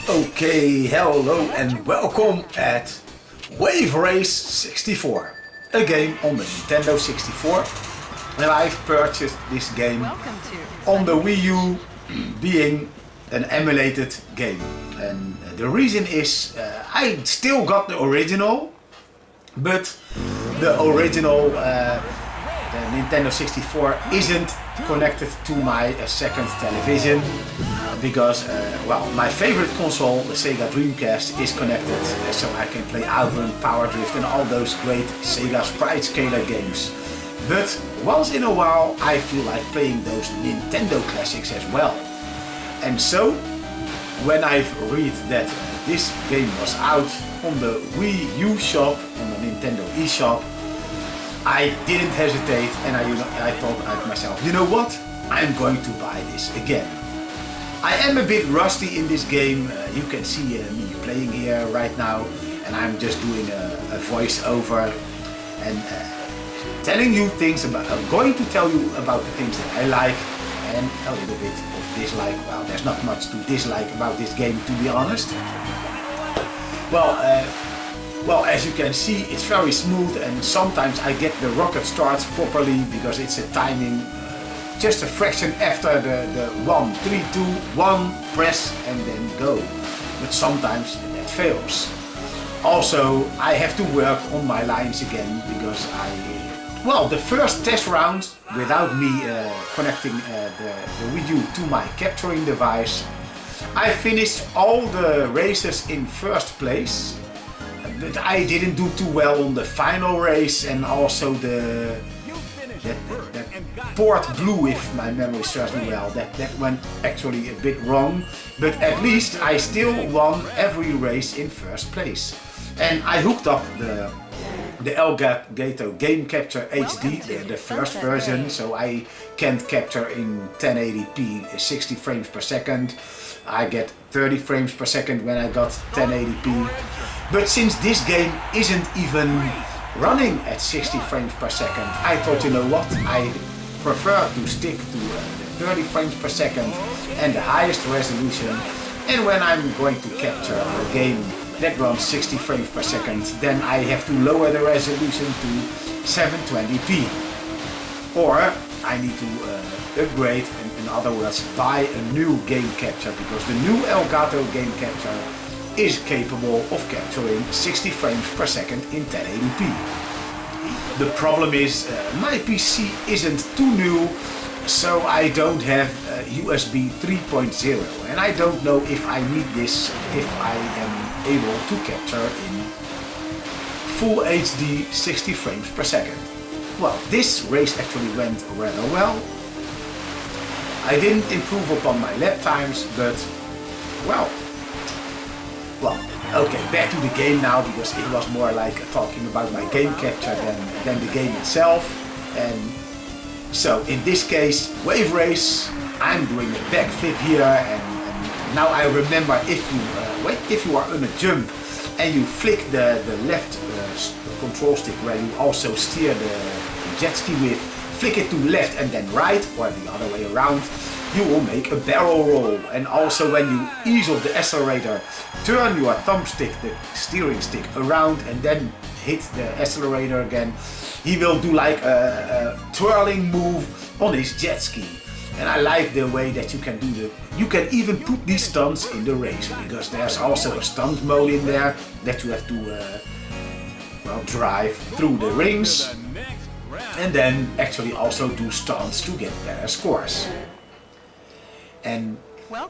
Okay, hello and welcome at Wave Race 64, a game on the Nintendo 64, and I've purchased this game on the Wii U, being an emulated game. And the reason is I still got the original, but the original the Nintendo 64 isn't connected to my second television because well, my favorite console, the Sega Dreamcast, is connected, so I can play Outrun, Power Drift and all those great Sega Sprite Scaler games. But once in a while I feel like playing those Nintendo classics as well. And so when I've read that this game was out on the Wii U shop, on the Nintendo Eshop, I didn't hesitate and I thought to myself, you know what? I'm going to buy this again. I am a bit rusty in this game. You can see me playing here right now, and I'm just doing a voiceover and telling you things about. I'm going to tell you about the things that I like and a little bit of dislike. Well, there's not much to dislike about this game, to be honest. Well, as you can see, it's very smooth, and sometimes I get the rocket starts properly because it's a timing just a fraction after the 1, 3, 2, 1 press and then go. But sometimes that fails. Also, I have to work on my lines again because the first test round without me connecting the Wii U to my capturing device, I finished all the races in first place. But I didn't do too well on the final race, and also that port blue, if my memory serves me well, that went actually a bit wrong. But at least I still won every race in first place. And I hooked up the Elgato Game Capture HD, the first version, so I can capture in 1080p 60 frames per second. I get 30 frames per second when I got 1080p. But since this game isn't even running at 60 frames per second, I thought, you know what, I prefer to stick to the 30 frames per second and the highest resolution. And when I'm going to capture a game that runs 60 frames per second, then I have to lower the resolution to 720p. Or I need to upgrade, in other words, buy a new game capture, because the new Elgato Game Capture is capable of capturing 60 frames per second in 1080p. The problem is my PC isn't too new, so I don't have USB 3.0, and I don't know if I need this if I am able to capture in full HD 60 frames per second. Well, this race actually went rather well. I didn't improve upon my lap times, but well, okay, back to the game now, because it was more like talking about my game capture than the game itself. And so in this case, Wave Race, I'm doing a backflip here, and now I remember if you are on a jump and you flick the left control stick where you also steer the jet ski with, flick it to left and then right, or the other way around, you will make a barrel roll. And also when you ease off the accelerator, turn your thumbstick, the steering stick, around and then hit the accelerator again, he will do like a twirling move on his jet ski. And I like the way that you can do you can even put these stunts in the race, because there's also a stunt mode in there that you have to drive through the rings and then actually also do stunts to get better scores. And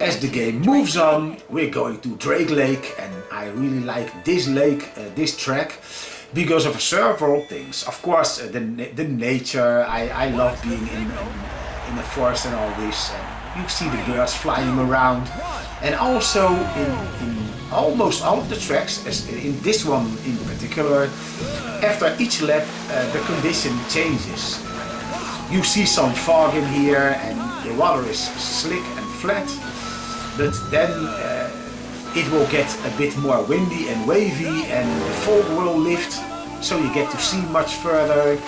as the game moves on, we're going to Drake Lake, and I really like this lake, this track, because of several things. Of course, the nature. I love being in the forest and all this. And you see the birds flying around, and also in almost all of the tracks, as in this one in particular, after each lap the condition changes. You see some fog in here, and the water is slick and flat, but then it will get a bit more windy and wavy, and the fog will lift, so you get to see much further.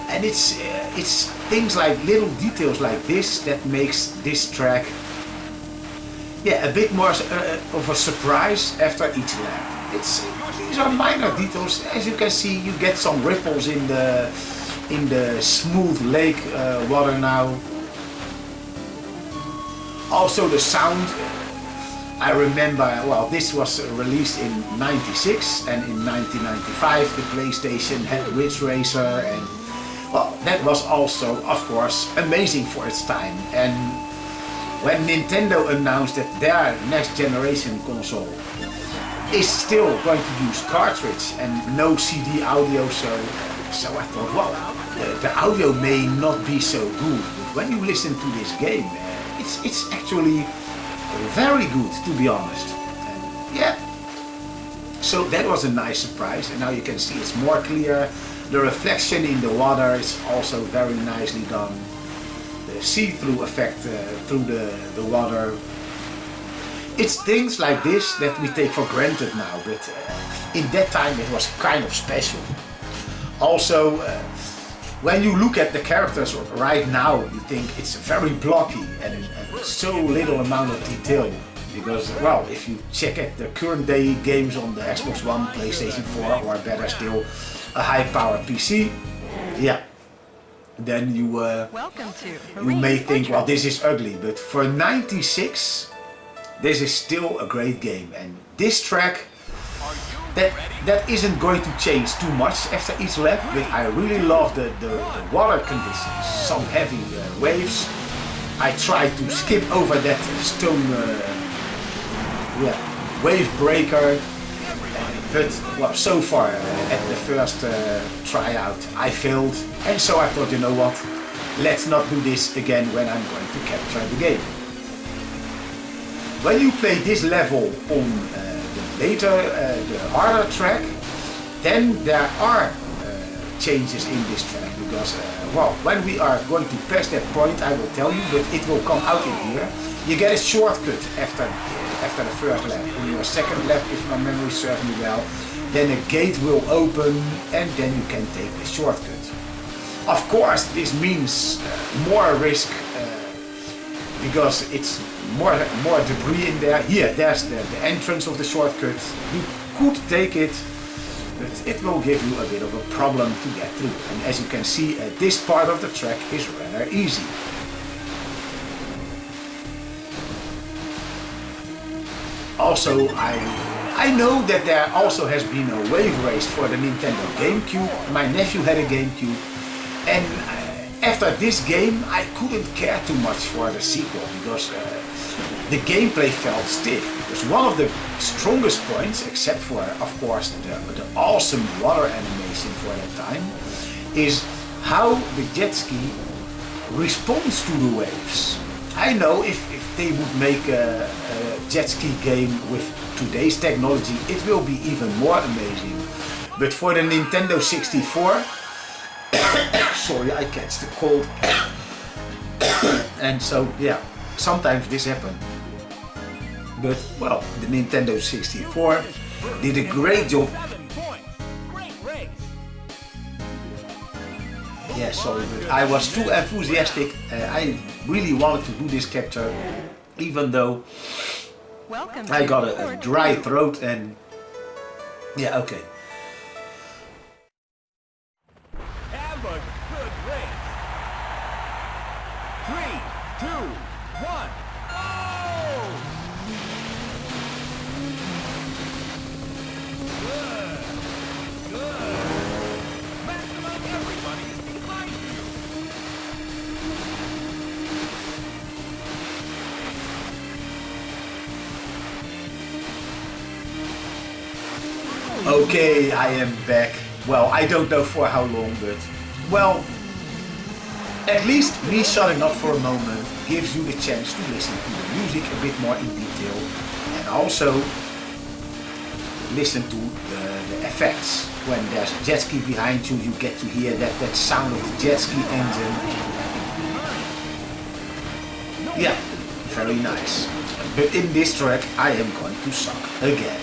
And it's things like little details like this that makes this track yeah, a bit more of a surprise after each lap. These are minor details. As you can see, you get some ripples in the smooth lake water now. Also the sound. I remember, well, this was released in '96, and in 1995 the PlayStation had Ridge Racer, and well, that was also, of course, amazing for its time. And when Nintendo announced that their next generation console is still going to use cartridge and no CD audio, so I thought, well, the audio may not be so good, but when you listen to this game, it's actually very good, to be honest. And yeah, so that was a nice surprise, and now you can see it's more clear. The reflection in the water is also very nicely done. The see-through effect through the water. It's things like this that we take for granted now, but in that time it was kind of special. Also, when you look at the characters right now, you think it's very blocky and so little amount of detail. Because, well, if you check at the current day games on the Xbox One, PlayStation 4, or better still, a high-powered PC, yeah, then you may think, well, this is ugly. But for '96, this is still a great game. And this track, that isn't going to change too much after each lap, but I really love the water conditions, some heavy waves. I tried to skip over that stone wave breaker, but well, so far at the first tryout I failed, and so I thought, you know what, let's not do this again when I'm going to capture the game. When you play this level on the harder track, then there are changes in this track, because well, when we are going to pass that point, I will tell you, but it will come out in here. You get a shortcut after the first lap. On your second lap, if my memory serves me well, then a gate will open and then you can take the shortcut. Of course, this means more risk because it's more debris in there. Here, there's the entrance of the shortcut. You could take it, but it will give you a bit of a problem to get through. And as you can see, this part of the track is rather easy. Also, I know that there also has been a wave race for the Nintendo GameCube. My nephew had a GameCube, and after this game I couldn't care too much for the sequel, because the gameplay felt stiff. Because one of the strongest points, except for of course the awesome water animation for that time, is how the jet ski responds to the waves. I know if they would make a jet ski game with today's technology, it will be even more amazing. But for the Nintendo 64, sorry, I catch the cold, and so yeah, sometimes this happens. But well, the Nintendo 64 did a great job. Yeah, sorry, but I was too enthusiastic. I really wanted to do this capture, even though I got a dry throat, and yeah, okay. Have a good race. 3, 2, 1, go! Good, good. Maximum, everybody is behind you. Okay, I am back. Well, I don't know for how long, but well, at least me shutting up for a moment gives you the chance to listen to the music a bit more in detail, and also listen to the effects. When there's a jet ski behind you, you get to hear that sound of the jet ski engine. Yeah, very nice. But in this track I am going to suck again.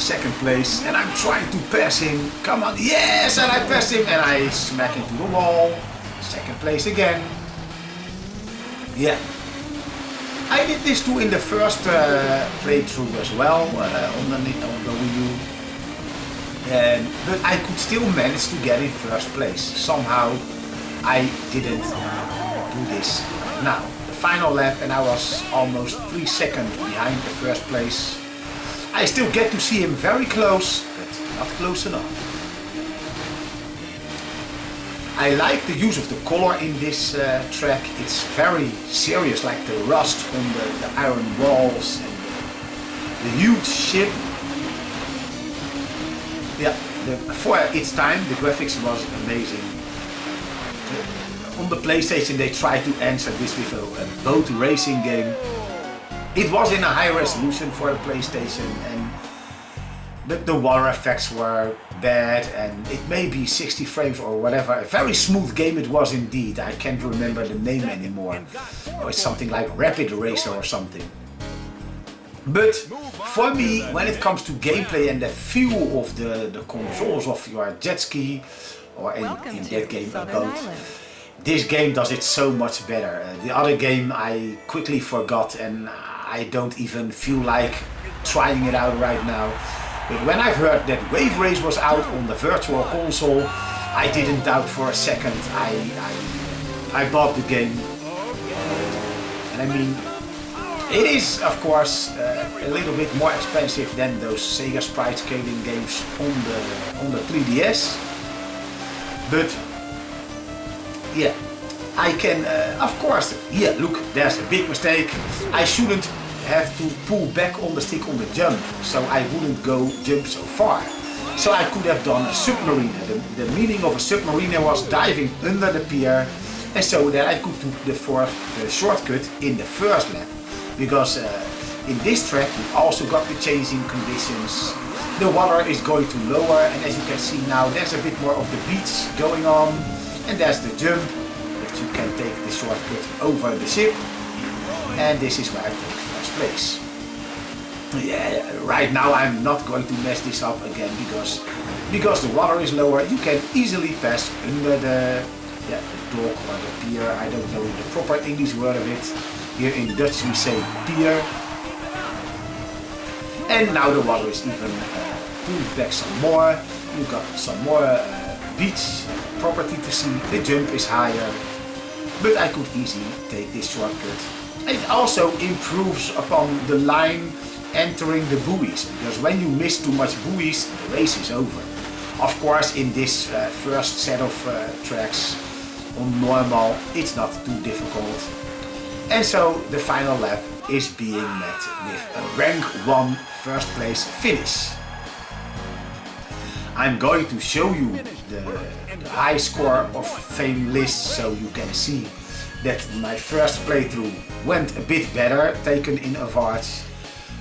second place, and I'm trying to pass him. Come on, yes, and I passed him, and I smack into the wall. Second place again. Yeah. I did this too in the first playthrough as well on the Wii U. But I could still manage to get in first place. Somehow I didn't do this now. The final lap, and I was almost 3 seconds behind the first place. I still get to see him very close, but not close enough. I like the use of the color in this track. It's very serious, like the rust on the iron walls and the huge ship. Yeah, for its time, the graphics was amazing. On the PlayStation, they tried to answer this with a boat racing game. It was in a high resolution for the PlayStation, but the water effects were bad, and it may be 60 frames or whatever. A very smooth game it was indeed. I can't remember the name anymore. Or it's something like Rapid Racer or something. But for me, when it comes to gameplay and the feel of the controls of your jet ski, or in that game a boat, this game does it so much better. The other game I quickly forgot, and I don't even feel like trying it out right now. But when I've heard that Wave Race was out on the Virtual Console, I didn't doubt for a second. I bought the game. And I mean, it is of course a little bit more expensive than those Sega sprite scaling games on the 3DS. But yeah, I can of course, yeah, look, there's a big mistake. I shouldn't have to pull back on the stick on the jump, so I wouldn't go jump so far. So I could have done a submariner. The meaning of a submariner was diving under the pier, and so that I could do the shortcut in the first lap. Because in this track we also got the changing conditions. The water is going to lower, and as you can see now, there's a bit more of the beach going on, and there's the jump that you can take the shortcut over the ship, and this is where I take first place. Yeah, right now I'm not going to mess this up again because the water is lower. You can easily pass under the dock or the pier. I don't know the proper English word of it. Here in Dutch we say pier. And now the water is even pulled back some more. You got some more beach property to see. The jump is higher, but I could easily take this shortcut. It also improves upon the line entering the buoys, because when you miss too much buoys, the race is over. Of course, in this first set of tracks on normal, it's not too difficult. And so the final lap is being met with a rank 1 first place finish. I'm going to show you the high score of fame list, so you can see that my first playthrough went a bit better, taken in awards,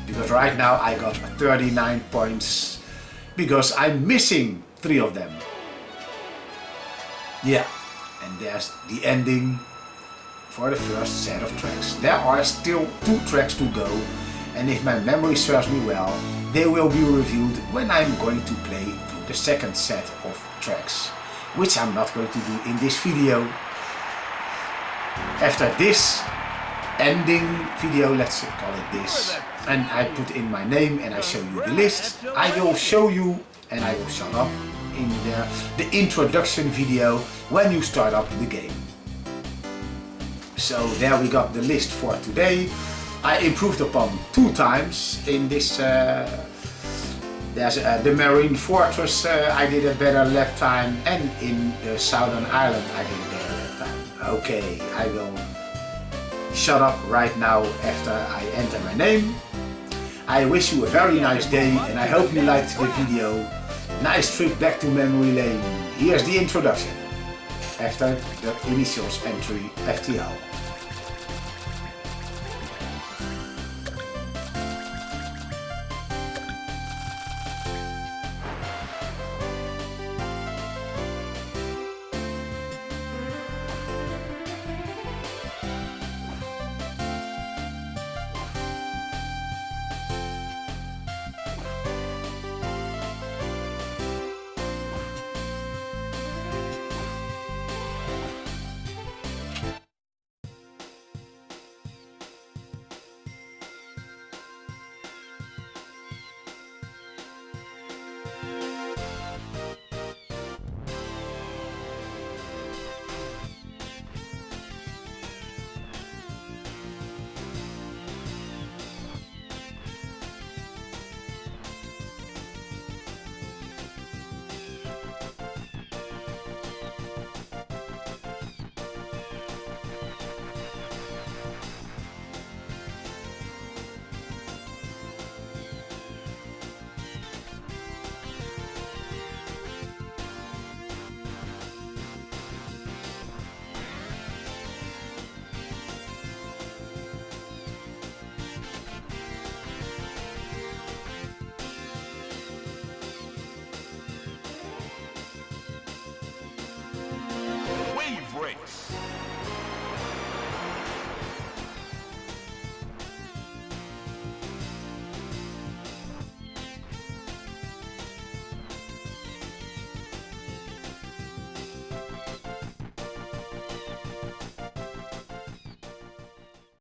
because right now I got 39 points, because I'm missing 3 of them. Yeah, and there's the ending for the first set of tracks. There are still 2 tracks to go, and if my memory serves me well, they will be reviewed when I'm going to play through the second set of tracks, which I'm not going to do in this video. After this ending video, let's call it this, and I put in my name and I show you the list, I will show you, and I will shut up in there, the introduction video when you start up the game. So there we got the list for today. I improved upon 2 times in this. There's the Marine Fortress, I did a better lap time, and in the Southern Island I did a better lap time. Okay, I will shut up right now after I enter my name. I wish you a very nice day, and I hope you liked the video. Nice trip back to memory lane. Here's the introduction after the initials entry FTL.